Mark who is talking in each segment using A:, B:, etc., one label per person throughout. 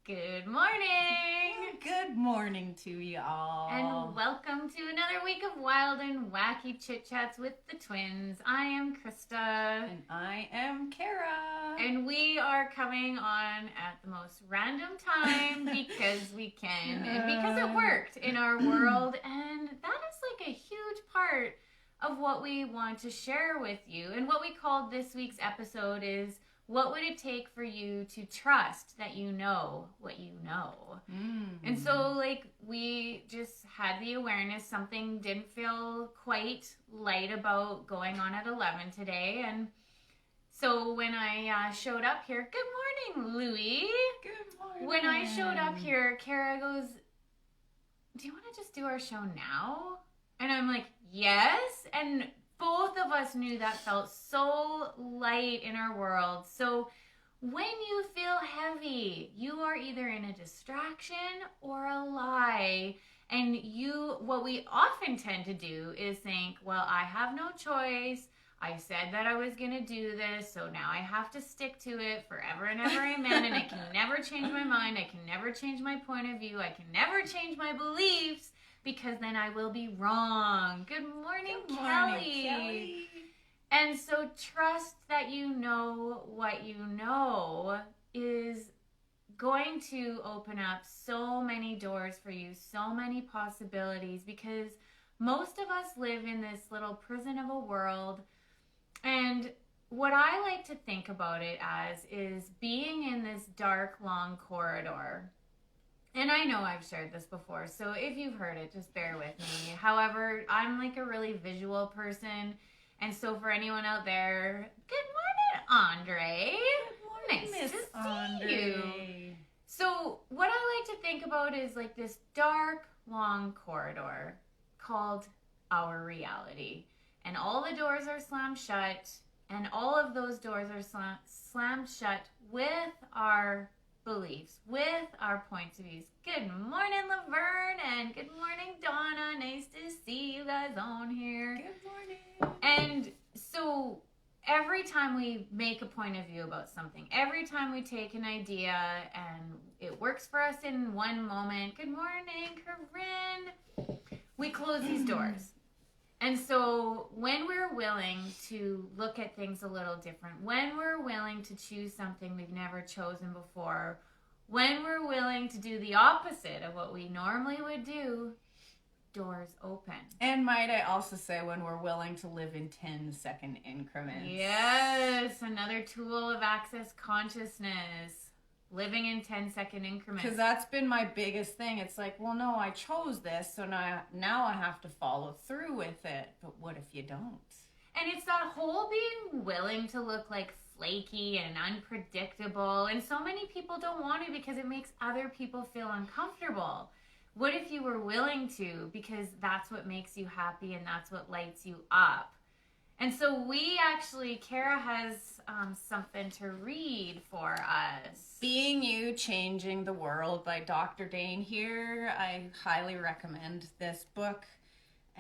A: Good morning!
B: Good morning to y'all.
A: And welcome to another week of wild and wacky chit chats with the twins. I am Krista.
B: And I am Kara.
A: And we are coming on at the most random time because we can and because it worked in our world. And that is like a huge part of what we want to share with you. And what we called this week's episode is, what would it take for you to trust that you know what you know? And so, we just had the awareness something didn't feel quite light about going on at 11 today. And so when I showed up here, good morning, Louie.
B: Good morning.
A: When I showed up here, Kara goes, do you want to just do our show now? And I'm like, yes. And both of us knew that felt so light in our world. So when you feel heavy, you are either in a distraction or a lie. And what we often tend to do is think, well, I have no choice. I said that I was going to do this, so now I have to stick to it forever and ever, amen. And I can never change my mind. I can never change my point of view. I can never change my beliefs, because then I will be wrong. Good morning, Kelly. And so trust that you know what you know is going to open up so many doors for you, so many possibilities, because most of us live in this little prison of a world. And what I like to think about it as is being in this dark, long corridor. And I know I've shared this before, so if you've heard it, just bear with me. However, I'm like a really visual person, and so for anyone out there, good morning, Andre.
B: Good morning,
A: nice
B: Miss
A: to
B: Andre.
A: see you. So what I like to think about is like this dark, long corridor called our reality. And all the doors are slammed shut, and all of those doors are slammed shut with our beliefs, with our points of views. Good morning, Laverne, and good morning, Donna. Nice to see you guys on here.
B: Good morning.
A: And so every time we make a point of view about something, every time we take an idea and it works for us in one moment, good morning, Corinne, we close these doors. And so when we're willing to look at things a little different, when we're willing to choose something we've never chosen before, when we're willing to do the opposite of what we normally would do, doors open.
B: And might I also say, when we're willing to live in 10-second increments.
A: Yes, another tool of access consciousness. Living in 10-second increments.
B: Because that's been my biggest thing. It's like, well, no, I chose this, so now I have to follow through with it. But what if you don't?
A: And it's that whole being willing to look like flaky and unpredictable. And so many people don't want to because it makes other people feel uncomfortable. What if you were willing to, because that's what makes you happy and that's what lights you up? And so Kara has something to read for us.
B: Being You, Changing the World by Dr. Dane here. I highly recommend this book.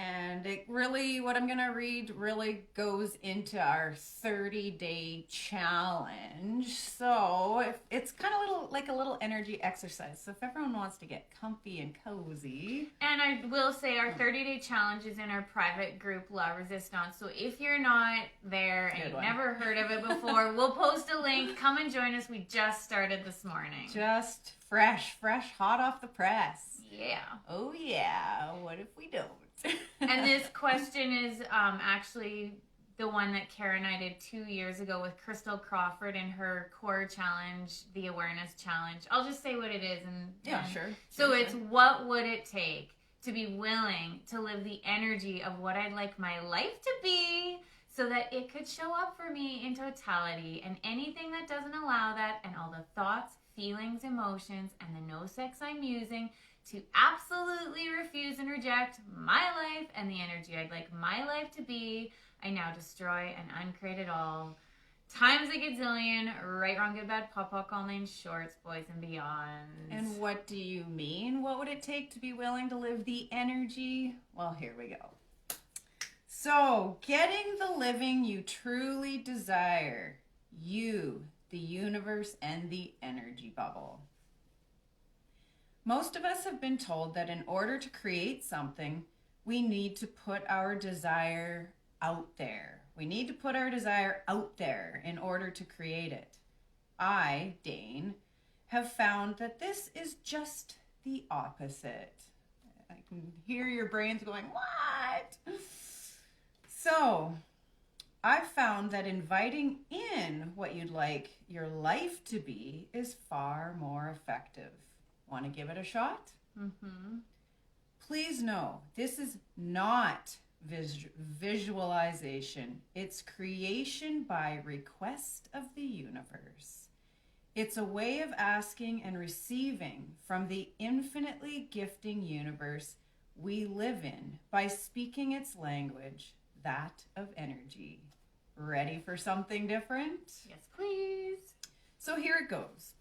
B: And it really, what I'm going to read really goes into our 30-day challenge. So it's kind of like a little energy exercise. So if everyone wants to get comfy and cozy.
A: And I will say our 30-day challenge is in our private group, La Resistance. So if you're not there and you've never heard of it before, we'll post a link. Come and join us. We just started this morning.
B: Just fresh, hot off the press.
A: Yeah.
B: Oh yeah. What if we don't?
A: And this question is actually the one that Kara and I did 2 years ago with Crystal Crawford in her core challenge, the awareness challenge. I'll just say what it is.
B: Sure.
A: So it's, what would it take to be willing to live the energy of what I'd like my life to be so that it could show up for me in totality, and anything that doesn't allow that, and all the thoughts, feelings, emotions, and the no sex I'm using to absolutely refuse and reject my life and the energy I'd like my life to be, I now destroy and uncreate it all. Times a gazillion, right, wrong, good, bad, pop, all names, shorts, boys, and beyond.
B: And what do you mean? What would it take to be willing to live the energy? Well, here we go. So, getting the living you truly desire. You, the universe, and the energy bubble. Most of us have been told that in order to create something, we need to put our desire out there. We need to put our desire out there in order to create it. I, Dane, have found that this is just the opposite. I can hear your brains going, what? So, I've found that inviting in what you'd like your life to be is far more effective. Want to give it a shot?
A: Mm-hmm.
B: Please know, this is not visualization. It's creation by request of the universe. It's a way of asking and receiving from the infinitely gifting universe we live in by speaking its language, that of energy. Ready for something different?
A: Yes, please.
B: So here it goes.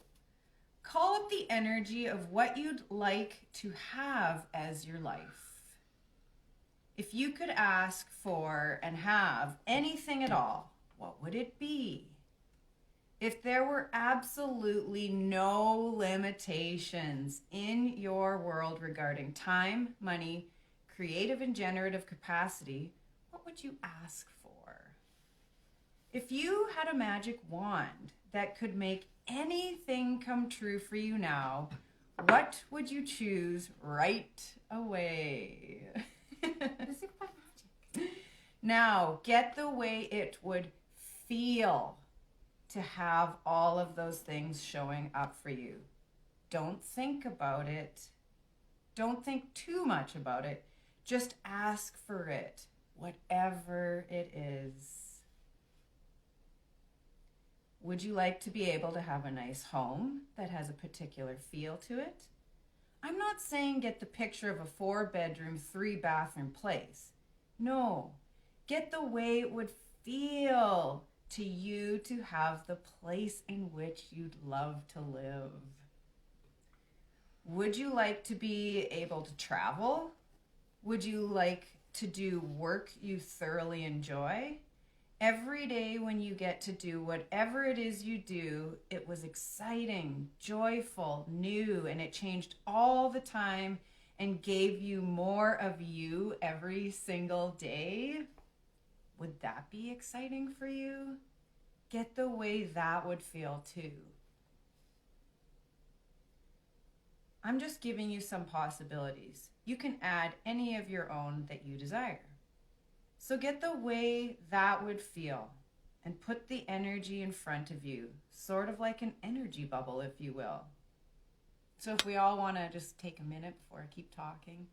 B: Call up the energy of what you'd like to have as your life. If you could ask for and have anything at all, what would it be? If there were absolutely no limitations in your world regarding time, money, creative and generative capacity, what would you ask for? If you had a magic wand that could make anything come true for you now, what would you choose right away?
A: This is quite magic.
B: Now, get the way it would feel to have all of those things showing up for you. Don't think about it. Don't think too much about it. Just ask for it, whatever it is. Would you like to be able to have a nice home that has a particular feel to it? I'm not saying get the picture of a 4-bedroom, 3-bathroom place. No, get the way it would feel to you to have the place in which you'd love to live. Would you like to be able to travel? Would you like to do work you thoroughly enjoy? Every day when you get to do whatever it is you do, it was exciting, joyful, new, and it changed all the time and gave you more of you every single day. Would that be exciting for you? Get the way that would feel too. I'm just giving you some possibilities. You can add any of your own that you desire. So get the way that would feel and put the energy in front of you, sort of like an energy bubble, if you will. So if we all want to just take a minute before I keep talking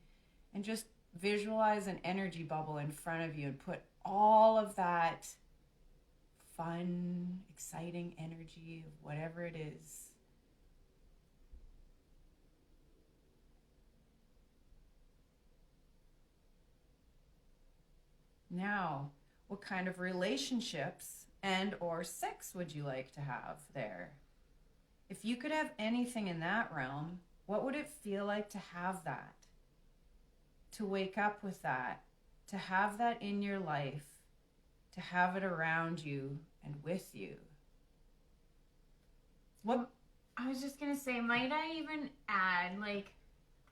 B: and just visualize an energy bubble in front of you and put all of that fun, exciting energy of whatever it is. Now, what kind of relationships and or sex would you like to have there? If you could have anything in that realm, what would it feel like to have that? To wake up with that, to have that in your life, to have it around you and with you. What?
A: I was just gonna say, might I even add, like,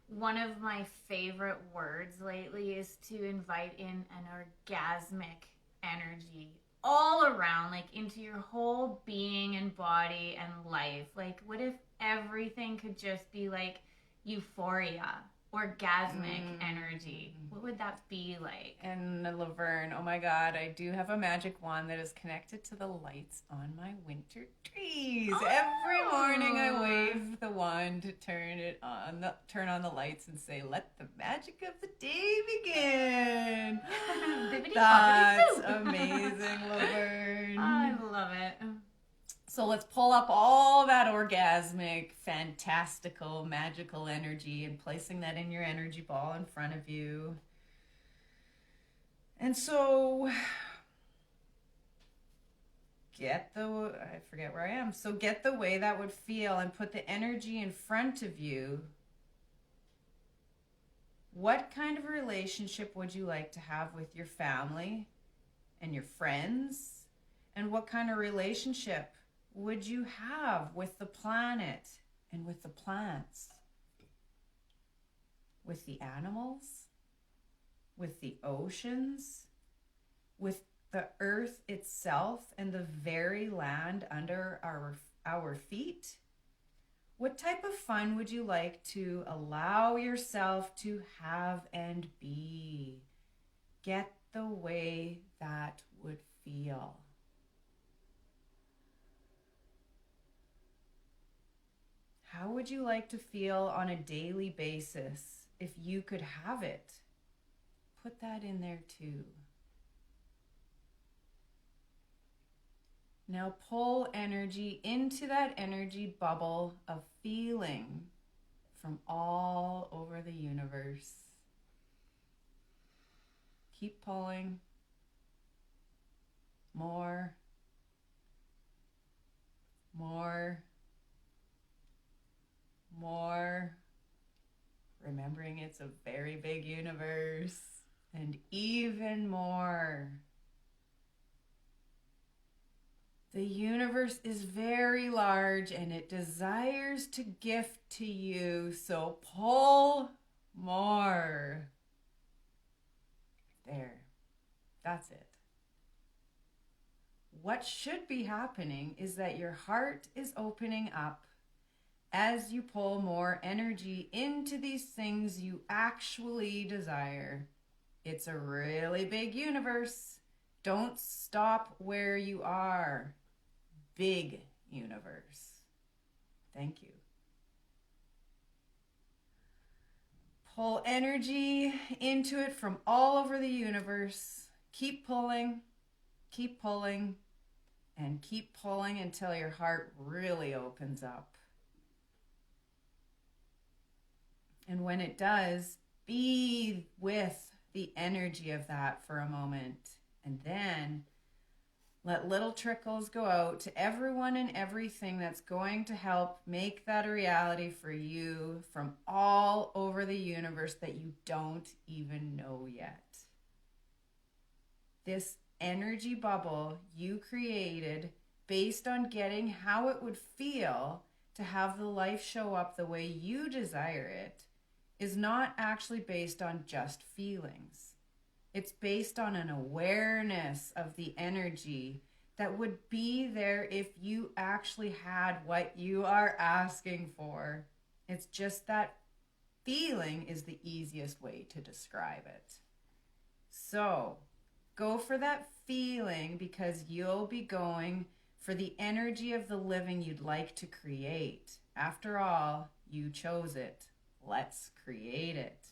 A: one of my favorite words lately is to invite in an orgasmic energy all around, like into your whole being and body and life. Like, what if everything could just be like euphoria, orgasmic energy? What would that be like?
B: And Laverne, oh my God, I do have a magic wand that is connected to the lights on my winter trees.
A: Oh.
B: Every morning I wave the wand to turn on the lights and say, "Let the magic of the day begin."
A: Bibbidi
B: That's
A: bobbidi boo.
B: amazing, Laverne.
A: I love it.
B: So let's pull up all that orgasmic, fantastical, magical energy and placing that in your energy ball in front of you. And so I forget where I am. So get the way that would feel and put the energy in front of you. What kind of relationship would you like to have with your family and your friends? And what kind of relationship would you have with the planet and with the plants? with the animals, with the oceans, with the earth itself and the very land under our feet? What type of fun would you like to allow yourself to have and be? Get the way that would feel. How would you like to feel on a daily basis if you could have it? Put that in there too. Now pull energy into that energy bubble of feeling from all over the universe. Keep pulling. More. More. More. Remembering it's a very big universe. And even more. The universe is very large and it desires to gift to you, so pull more. There. That's it. What should be happening is that your heart is opening up as you pull more energy into these things you actually desire. It's a really big universe. Don't stop where you are. Big universe. Thank you. Pull energy into it from all over the universe. Keep pulling, and keep pulling until your heart really opens up. And when it does, be with the energy of that for a moment. And then let little trickles go out to everyone and everything that's going to help make that a reality for you from all over the universe that you don't even know yet. This energy bubble you created based on getting how it would feel to have the life show up the way you desire it is not actually based on just feelings. It's based on an awareness of the energy that would be there if you actually had what you are asking for. It's just that feeling is the easiest way to describe it. So go for that feeling because you'll be going for the energy of the living you'd like to create. After all, you chose it. Let's create it.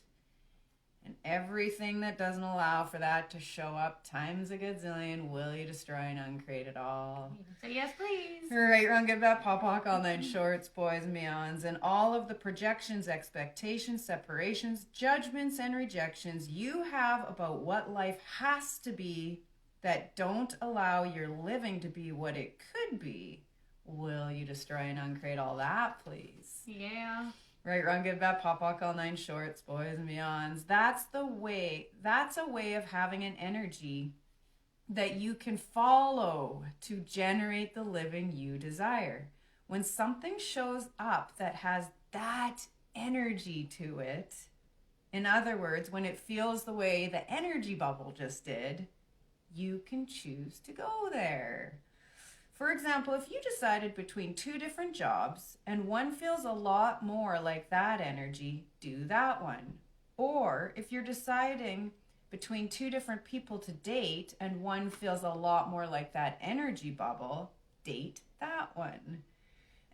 B: And everything that doesn't allow for that to show up times a gazillion, will you destroy and uncreate it all?
A: So yes, please.
B: Right, run, get that pop, all nine shorts, boys and beyonds, and all of the projections, expectations, separations, judgments, and rejections you have about what life has to be that don't allow your living to be what it could be. Will you destroy and uncreate all that, please?
A: Yeah.
B: Right, run, get that pop, all nine shorts, boys and beyonds. That's the way. That's a way of having an energy that you can follow to generate the living you desire. When something shows up that has that energy to it, in other words, when it feels the way the energy bubble just did, you can choose to go there. For example, if you decided between two different jobs and one feels a lot more like that energy, do that one. Or if you're deciding between two different people to date and one feels a lot more like that energy bubble, date that one.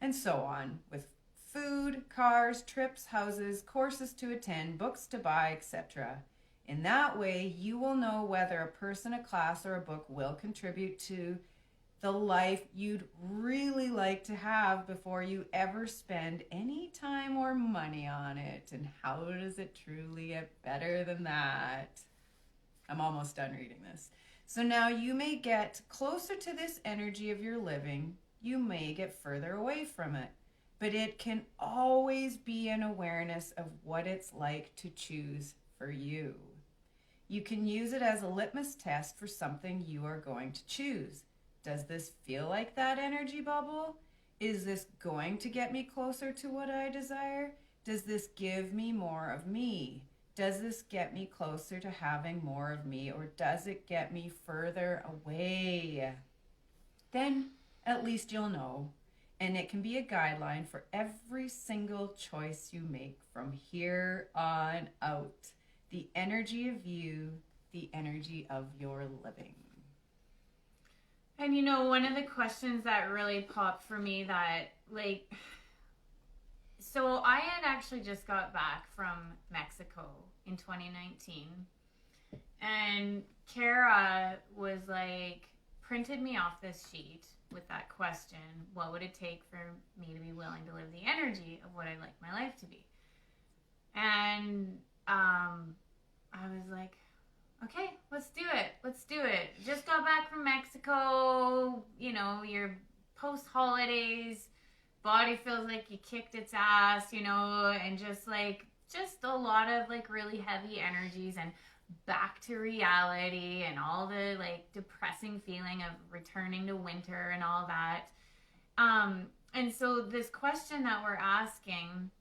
B: And so on with food, cars, trips, houses, courses to attend, books to buy, etc. In that way, you will know whether a person, a class, or a book will contribute to the life you'd really like to have before you ever spend any time or money on it. And how does it truly get better than that? I'm almost done reading this. So now you may get closer to this energy of your living. You may get further away from it. But it can always be an awareness of what it's like to choose for you. You can use it as a litmus test for something you are going to choose. Does this feel like that energy bubble? Is this going to get me closer to what I desire? Does this give me more of me? Does this get me closer to having more of me, or does it get me further away? Then at least you'll know. And it can be a guideline for every single choice you make from here on out. The energy of you, the energy of your living.
A: And one of the questions that really popped for me that, like, so I had actually just got back from Mexico in 2019. And Kara was like, printed me off this sheet with that question, what would it take for me to be willing to live the energy of what I'd like my life to be? And I was like, okay, let's do it. Just got back from Mexico, you're post-holidays, body feels like you kicked its ass, and just a lot of like really heavy energies and back to reality and all the like depressing feeling of returning to winter and all that. And so this question that we're asking,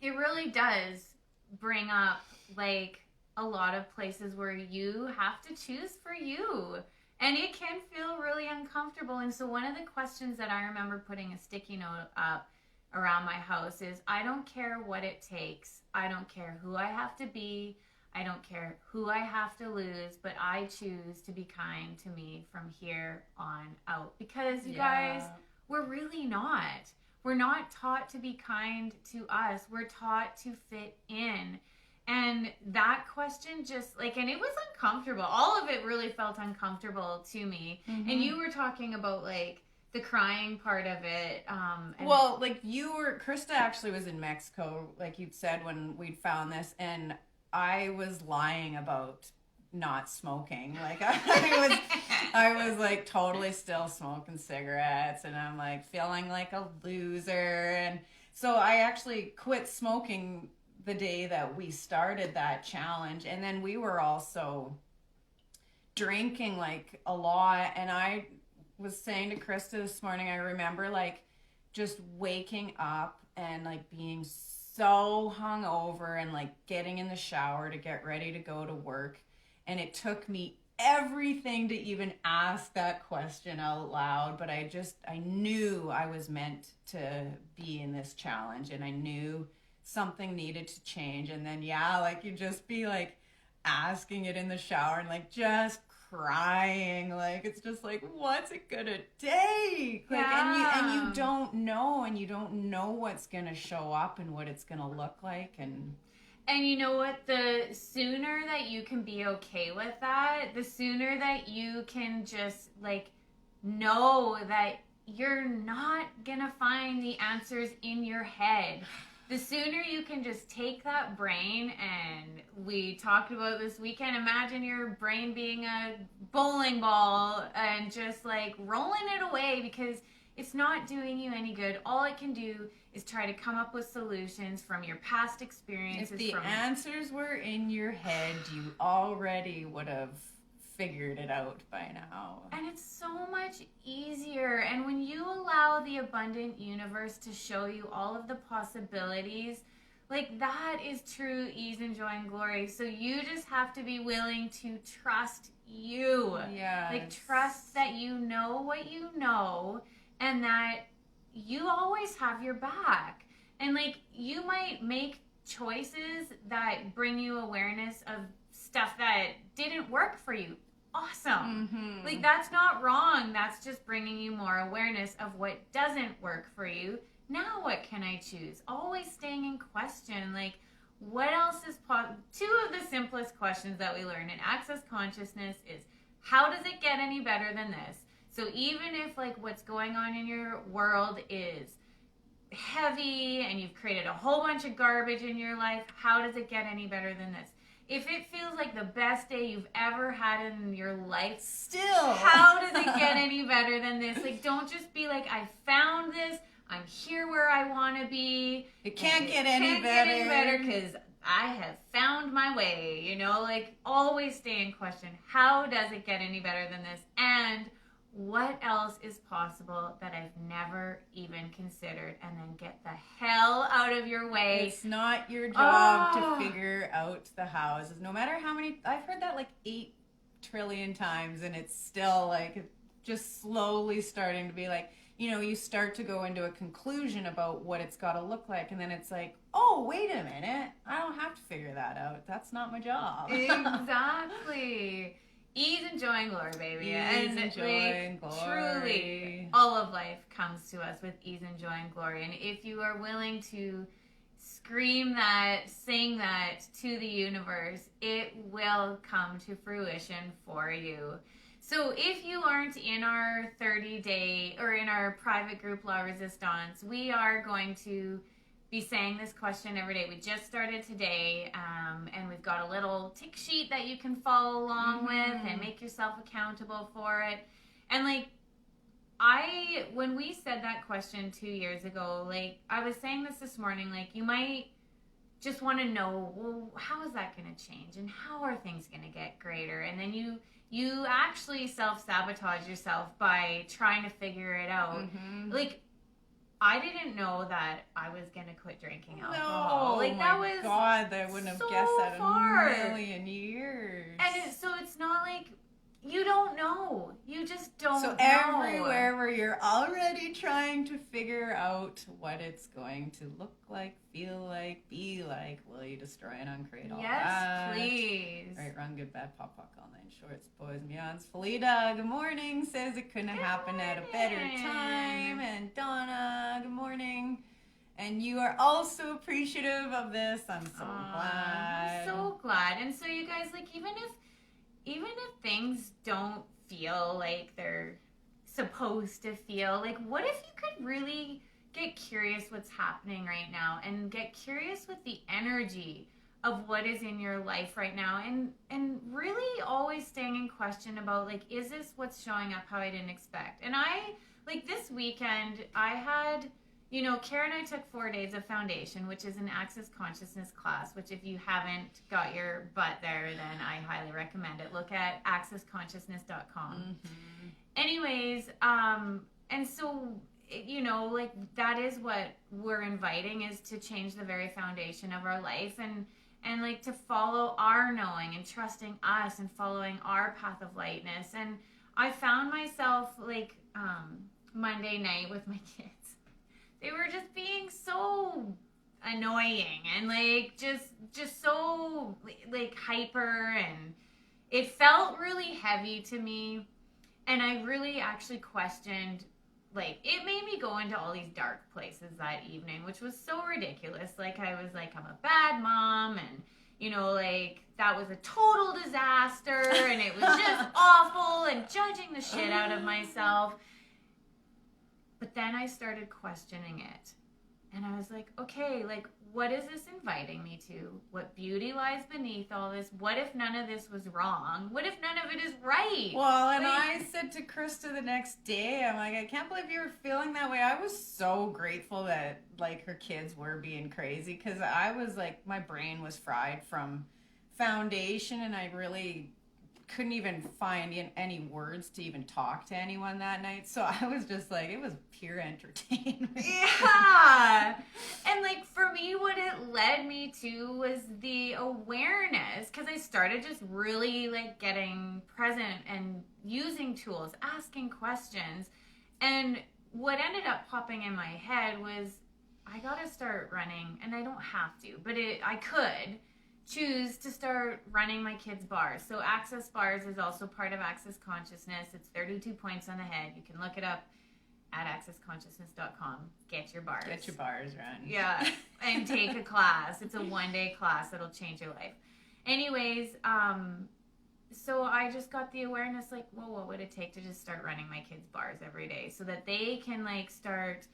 A: it really does bring up like a lot of places where you have to choose for you. And it can feel really uncomfortable. And so one of the questions that I remember putting a sticky note up around my house is, I don't care what it takes. I don't care who I have to be. I don't care who I have to lose, but I choose to be kind to me from here on out. Because you guys, we're really not. We're not taught to be kind to us. We're taught to fit in. And that question just like, and it was uncomfortable. All of it really felt uncomfortable to me. Mm-hmm. And you were talking about like the crying part of it.
B: Well, like Krista actually was in Mexico, like you said, when we'd found this, and I was lying about not smoking. Like I was like totally still smoking cigarettes, and I'm like feeling like a loser. And so I actually quit smoking the day that we started that challenge. And then we were also drinking like a lot. And I was saying to Krista this morning, I remember like just waking up and like being so hungover and like getting in the shower to get ready to go to work. And it took me everything to even ask that question out loud. But I knew I was meant to be in this challenge, and I knew something needed to change. And then like you just be like asking it in the shower and like just crying, like it's just like, what's it gonna take? Like, and you don't know what's gonna show up and what it's gonna look like.
A: And you know what? The sooner that you can be okay with that, the sooner that you can just like know that you're not gonna find the answers in your head. The sooner you can just take that brain, and we talked about this weekend, imagine your brain being a bowling ball and just like rolling it away, because it's not doing you any good. All it can do is try to come up with solutions from your past experiences.
B: If the answers were in your head, you already would have figured it out by now.
A: And it's so much easier. And when you allow the abundant universe to show you all of the possibilities, like that is true ease and joy and glory. So you just have to be willing to trust you.
B: Yeah.
A: Like trust that you know what you know, and that you always have your back. And like you might make choices that bring you awareness of stuff that didn't work for you. Awesome. Mm-hmm. Like that's not wrong. That's just bringing you more awareness of what doesn't work for you. Now what can I choose? Always staying in question. Like what else is possible? Two of the simplest questions that we learn in Access Consciousness is, how does it get any better than this? So even if like what's going on in your world is heavy and you've created a whole bunch of garbage in your life, how does it get any better than this? If it feels like the best day you've ever had in your life,
B: still,
A: how does it get any better than this? Like, don't just be like, I found this, I'm here where I want to be.
B: It can't get any better
A: because I have found my way, like always stay in question. How does it get any better than this? And what else is possible that I've never even considered, and then get the hell out of your way.
B: It's not your job
A: Oh.
B: to figure out the houses. No matter how many, I've heard that like 8 trillion times, and it's still like just slowly starting to be like, you know, you start to go into a conclusion about what it's got to look like, and then it's like, oh, wait a minute, I don't have to figure that out. That's not my job.
A: Exactly. Ease, and joy, and glory, baby.
B: Ease
A: and
B: and joy and glory.
A: Truly, all of life comes to us with ease and joy and glory. And if you are willing to scream that, sing that to the universe, it will come to fruition for you. So if you aren't in our 30-day or in our private group La Resistance, we are going to be saying this question every day. We just started today, and we've got a little tick sheet that you can follow along with and make yourself accountable for it. And like, when we said that question 2 years ago, like I was saying this morning, like you might just want to know, well, how is that going to change, and how are things going to get greater? And then you actually self-sabotage yourself by trying to figure it out. Like, I didn't know that I was going to quit drinking alcohol.
B: No,
A: like,
B: that was, God, I wouldn't have
A: so
B: guessed that
A: far.
B: in a million years.
A: And so it's not like you don't know. You just don't know.
B: So everywhere where you're already trying to figure out what it's going to look like, feel like, be like, will you destroy and uncreate all that?
A: Yes, please.
B: Right, wrong, good, bad, pop, puck, all 9 shorts, boys and beyonds. Felita, good morning, says it couldn't have happened at a better time. And Donna, good morning. And you are also appreciative of this. I'm so glad.
A: I'm so glad. And so you guys, like, even if things don't feel like they're supposed to feel, like, what if you could really get curious what's happening right now, and get curious with the energy of what is in your life right now, and really always staying in question about, like, is this what's showing up how I didn't expect? And like this weekend, I had, you know, Kara and I took 4 days of foundation, which is an Access Consciousness class, which if you haven't got your butt there, then I highly recommend it. Look at accessconsciousness.com. Anyways, and so, you know, like, that is what we're inviting, is to change the very foundation of our life, and like to follow our knowing and trusting us and following our path of lightness. And I found myself, like, Monday night with my kids. They were just being so annoying and like just so like hyper, and it felt really heavy to me. And I really actually questioned, like, it made me go into all these dark places that evening, which was so ridiculous. Like, I was like, I'm a bad mom, and, you know, like, that was a total disaster, and it was just awful, and judging the shit out of myself. But then I started questioning it. And I was like, okay, like, what is this inviting me to? What beauty lies beneath all this? What if none of this was wrong? What if none of it is right?
B: Well, and
A: like,
B: I said to Krista the next day, I'm like, I can't believe you were feeling that way. I was so grateful that, like, her kids were being crazy, because I was like, my brain was fried from foundation, and I really couldn't even find any words to even talk to anyone that night. So I was just like, it was pure entertainment.
A: Yeah. And like, for me, what it led me to was the awareness, because I started just really like getting present and using tools, asking questions. And what ended up popping in my head was, I gotta start running, and I don't have to, but I could choose to start running my kids' bars. So Access Bars is also part of Access Consciousness. It's 32 points on the head. You can look it up at accessconsciousness.com. Get your bars.
B: Get your bars run.
A: Yeah, and take a class. It's a 1-day class that'll change your life. Anyways, so I just got the awareness, like, well, what would it take to just start running my kids' bars every day, so that they can like start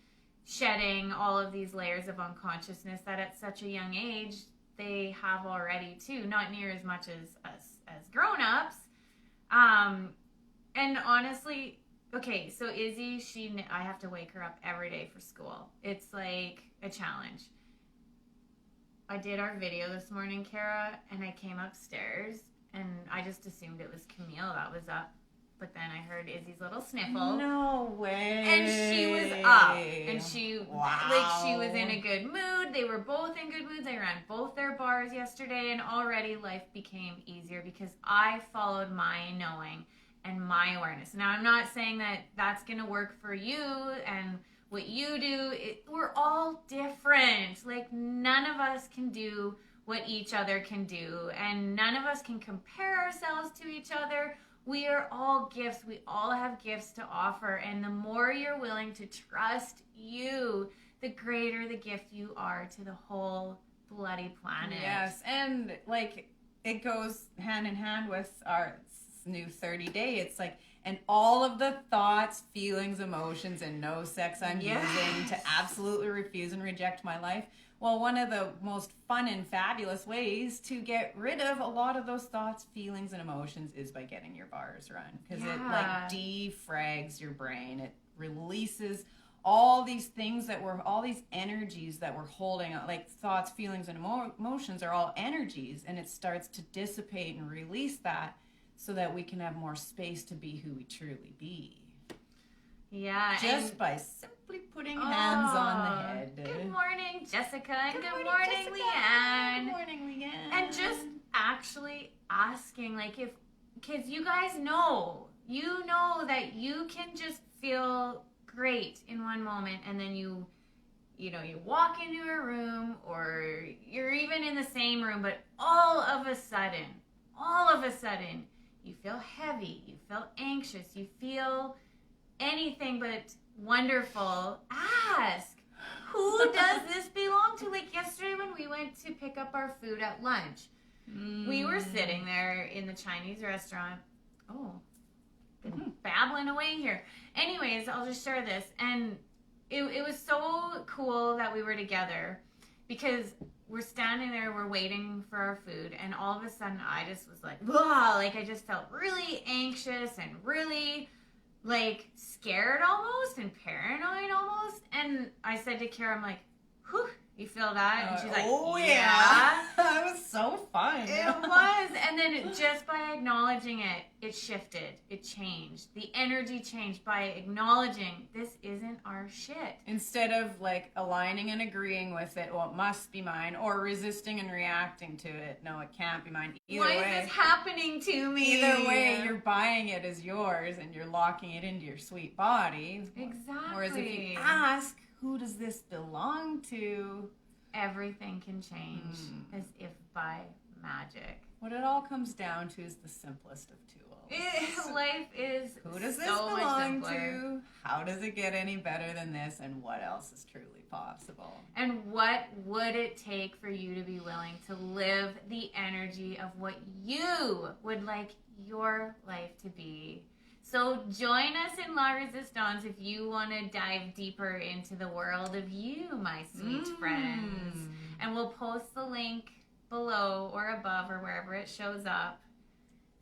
A: shedding all of these layers of unconsciousness that at such a young age they have already too, not near as much as us as grown-ups. And honestly, okay, so Izzy, I have to wake her up every day for school. It's like a challenge. I did our video this morning, Kara, and I came upstairs, and I just assumed it was Camille that was up. but then I heard Izzy's little sniffle.
B: No way.
A: And she was up. And she,
B: Wow.
A: like, she was in a good mood. They were both in good moods. I ran both their bars yesterday, and already life became easier because I followed my knowing and my awareness. Now, I'm not saying that that's going to work for you and what you do. We're all different. Like, none of us can do what each other can do, and none of us can compare ourselves to each other. We are all gifts. We all have gifts to offer, and the more you're willing to trust you, the greater the gift you are to the whole bloody planet.
B: Yes, and like it goes hand in hand with our new 30-day. It's like, and all of the thoughts, feelings, emotions, and no sex I'm using to absolutely refuse and reject my life. Well, one of the most fun and fabulous ways to get rid of a lot of those thoughts, feelings, and emotions is by getting your bars run. Because it like defrags your brain. It releases all these things all these energies that we're holding, like thoughts, feelings, and emotions are all energies. And it starts to dissipate and release that so that we can have more space to be who we truly be.
A: Yeah.
B: Just by simply putting hands on the head.
A: Good morning, Jessica. And good morning,
B: Jessica.
A: Leanne.
B: Good morning, Leanne.
A: And just actually asking, like, if kids, you guys know that you can just feel great in one moment, and then you walk into a room, or you're even in the same room, but all of a sudden, you feel heavy, you feel anxious, you feel anything but wonderful. Ask, who does this belong to? Like yesterday when we went to pick up our food at lunch, we were sitting there in the Chinese restaurant. Been babbling away here. Anyways, I'll just share this. And it was so cool that we were together, because we're standing there, we're waiting for our food, and all of a sudden I just was like, whoa, like I just felt really anxious and really like scared almost and paranoid almost. And I said to Kara, I'm like, whew, you feel that? And she's like,
B: oh yeah. That was so fun.
A: It was. And then just by acknowledging it, it shifted. It changed. The energy changed by acknowledging this isn't our shit.
B: Instead of like aligning and agreeing with it, well, it must be mine, or resisting and reacting to it. No, it can't be mine. Either
A: Why
B: way,
A: is this happening to me?
B: Either way, you're buying it as yours and you're locking it into your sweet body.
A: Exactly.
B: Whereas if you ask, who does this belong to?
A: Everything can change as if by magic.
B: What it all comes down to is the simplest of tools.
A: Life is
B: who does this
A: so much
B: belong
A: simpler.
B: to? How does it get any better than this? And what else is truly possible?
A: And what would it take for you to be willing to live the energy of what you would like your life to be? So join us in La Resistance if you want to dive deeper into the world of you, my sweet friends. And we'll post the link below or above or wherever it shows up.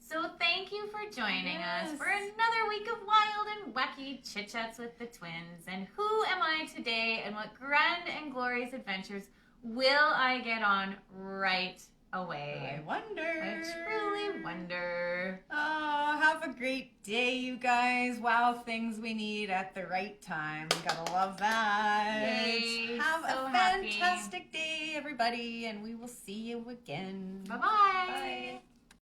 A: So thank you for joining us for another week of wild and wacky chit-chats with the twins. And who am I today, and what grand and glorious adventures will I get on right away?
B: I wonder.
A: I truly wonder.
B: Oh, have a great day, you guys. Wow, things we need at the right time. Gotta love that.
A: Yay,
B: Have
A: so
B: a
A: happy.
B: fantastic day, everybody, and we will see you again.
A: Bye-bye.
B: Bye.